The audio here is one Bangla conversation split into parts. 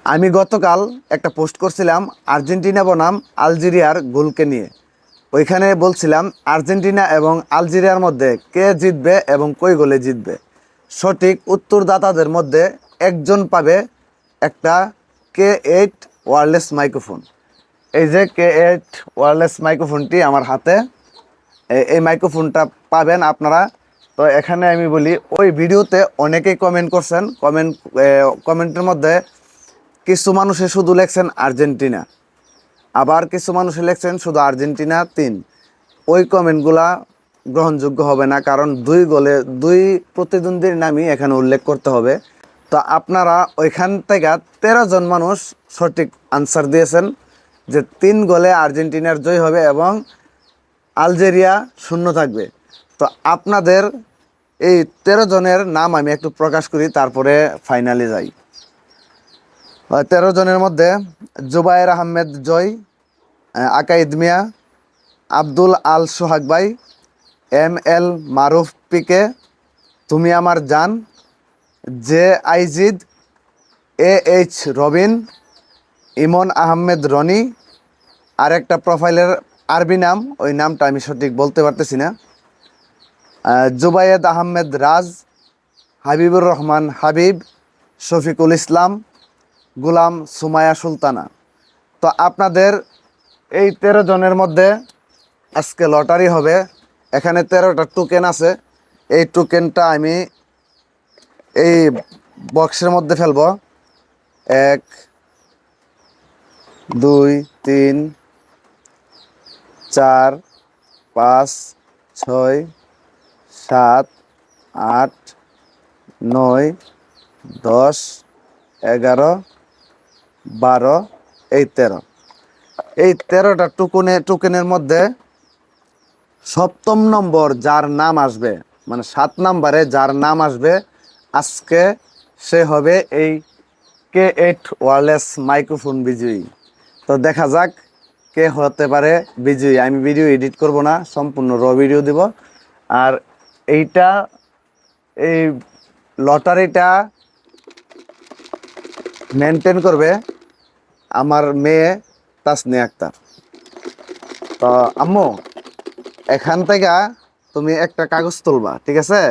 আমি গতকাল একটা পোস্ট করছিলাম আর্জেন্টিনা বনাম আলজেরিয়ার গোলকে নিয়ে। ওইখানে বলছিলাম আর্জেন্টিনা এবং আলজেরিয়ার মধ্যে কে জিতবে এবং কই গোলে জিতবে। সঠিক উত্তরদাতাদের মধ্যে একজন পাবে একটা K8 ওয়্যারলেস মাইক্রোফোন। এই যে K8 ওয়্যারলেস মাইক্রোফোনটি আমার হাতে, এই মাইক্রোফোনটা পাবেন আপনারা। তো এখানে আমি বলি, ওই ভিডিওতে অনেকেই কমেন্ট করছেন, কমেন্টের মধ্যে কিছু মানুষে শুধু লেখছেন আর্জেন্টিনা, আবার কিছু মানুষে লেখছেন শুধু আর্জেন্টিনা 3। ওই কমেন্টগুলা গ্রহণযোগ্য হবে না, কারণ দুই প্রতিদ্বন্দ্বীর নামই এখানে উল্লেখ করতে হবে। তো আপনারা ওইখান থেকে 13 জন মানুষ সঠিক আনসার দিয়েছেন যে 3 গোলে আর্জেন্টিনার জয় হবে এবং আলজেরিয়া শূন্য থাকবে। তো আপনাদের এই 13 জনের নাম আমি একটু প্রকাশ করি, তারপরে ফাইনালে যাই। 13 জনের মধ্যে জুবায়ের আহমেদ জয়, আকাইদ মিয়া, আব্দুল আল সোহাগ ভাই, ML মারুফ পিকে, তুমি আমার জান, জে আইজিদ, AH রবিন, ইমন আহমেদ রনি, আর একটা প্রোফাইলের আরবি নাম, ওই নামটা আমি সঠিক বলতে পারতেছি না, জুবায়েদ আহমেদ রাজ, হাবিবুর রহমান হাবিব, শফিকুল ইসলাম, গুলাম সুমায়া সুলতানা। তো আপনাদের এই 13 জনের মধ্যে আজকে লটারি হবে। এখানে 13টা টোকেন আছে। এই টোকেনটা আমি এই বক্সের মধ্যে ফেলবো। 1 2 3 4 5 6 7 8 9 10 11 12 এই 13। এই 13টা টোকেনের মধ্যে 7ম নম্বর যার নাম আসবে, মানে 7 নম্বরে যার নাম আসবে আজকে, সে হবে এই K8 ওয়্যারলেস মাইক্রোফোন বিজয়ী। তো দেখা যাক কে হতে পারে বিজয়ী। আমি ভিডিও এডিট করব না, সম্পূর্ণ ভিডিও দিব। আর এই লটারিটা মেনটেন করবে আমার মেয়ে তাসনিয়া আক্তার। তো আম্মু, এখান থেকে তুমি একটা কাগজ তুলবা, ঠিক আছে?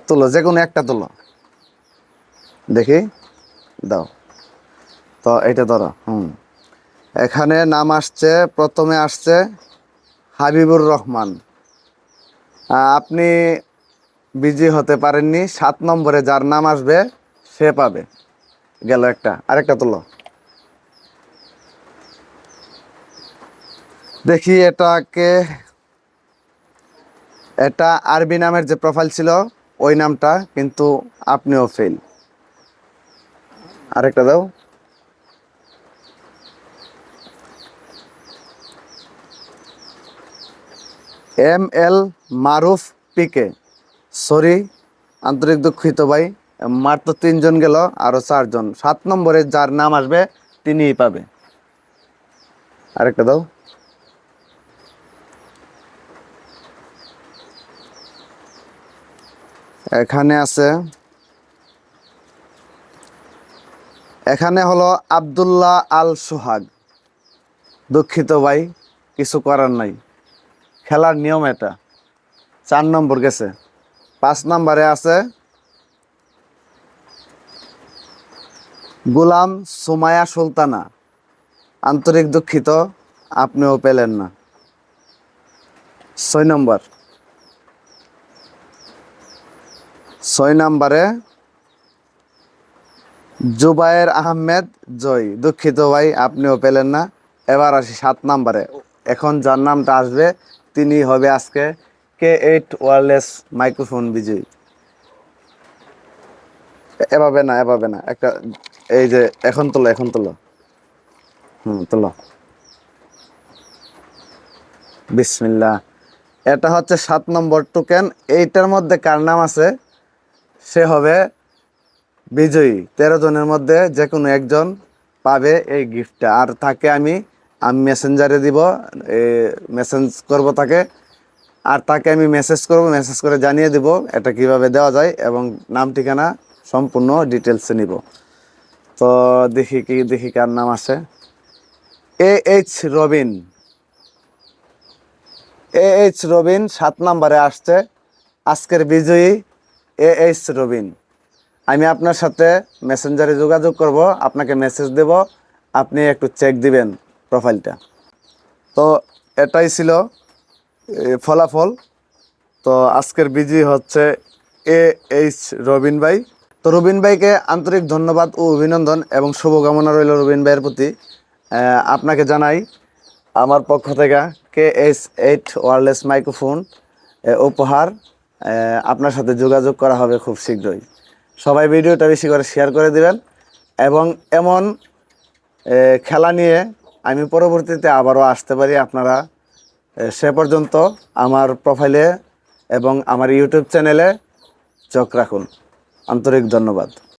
তুলো, যে কোনো একটা তুলো, দেখি, দাও। তো এটা ধরো। এখানে নাম আসছে, প্রথমে আসছে হাবিবুর রহমান। আপনি বিজি হতে পারেননি। 7 নম্বরে যার নাম আসবে সে পাবে। গেল একটা, আরেকটা তুলো, দেখি এটাকে। এটা আরবি নামের যে প্রোফাইল ছিল ওই নামটা, কিন্তু আপনিও ফেল। আরেকটা দাও। ML মারুফ পিকে। সরি, আন্তরিক দুঃখিত ভাই, মাত্র 3 জন গেল, আরো 4 জন। 7 নম্বরে যার নাম আসবে তিনিই পাবে। আরেকটা দাও। এখানে আছে, এখানে হলো আব্দুল্লাহ আল সোহাগ। দুঃখিত ভাই, কিছু করার নাই, খেলার নিয়ম এটা। 4 নম্বর গেছে। 5 নম্বরে আছে গুলাম সুমায়া সুলতানা। আন্তরিক দুঃখিত, আপনিও পেলেন না। 6 নম্বর, 6 নম্বরে জুবায়ের আহমেদ জয়। দুঃখিত ভাই, আপনিও পেলেন না। এবার আসি 7 নম্বরে। এখন যার নামটা আসবে তিনি হবে আজকে K8 ওয়্যারলেস মাইক্রোফোন বিজয়ী। এভাবে না, এভাবে না, একটা, এই যে এখন তোলো, এখন তোলো, তোলো। বিসমিল্লাহ। এটা হচ্ছে 7 নম্বর টোকেন। এইটার মধ্যে কার নাম আছে সে হবে বিজয়ী। 13 জনের মধ্যে যে কোনো একজন পাবে এই গিফটটা। আর তাকে আমি মেসেঞ্জারে দিব, মেসেজ করব তাকে। আর তাকে আমি মেসেজ করব, মেসেজ করে জানিয়ে দেব এটা কিভাবে দেওয়া যায় এবং নাম ঠিকানা সম্পূর্ণ ডিটেলসে নিব। তো দেখি কার নাম আসে। এইচ রবিন, এইচ রবিন 7 নম্বরে আসছে। আজকের বিজয়ী এইচ রবিন। আমি আপনার সাথে মেসেঞ্জারে যোগাযোগ করব, আপনাকে মেসেজ দেব, আপনি একটু চেক দিবেন প্রোফাইলটা। তো এটাই ছিল ফলাফল। তো আজকের বিজয়ী হচ্ছে এইচ রবিন ভাই। তো রবিন ভাইকে আন্তরিক ধন্যবাদ ও অভিনন্দন এবং শুভকামনা রইল রবিন ভাইয়ের প্রতি। আপনাকে জানাই আমার পক্ষ থেকে KH8 ওয়্যারলেস মাইক্রোফোন উপহার। আপনার সাথে যোগাযোগ করা হবে খুব শীঘ্রই। সবাই ভিডিওটা বেশি করে শেয়ার করে দিবেন এবং এমন খেলা নিয়ে আমি পরবর্তীতে আবারও আসতে পারি। আপনারা সে পর্যন্ত আমার প্রোফাইলে এবং আমার ইউটিউব চ্যানেলে চোখ রাখুন। আন্তরিক ধন্যবাদ।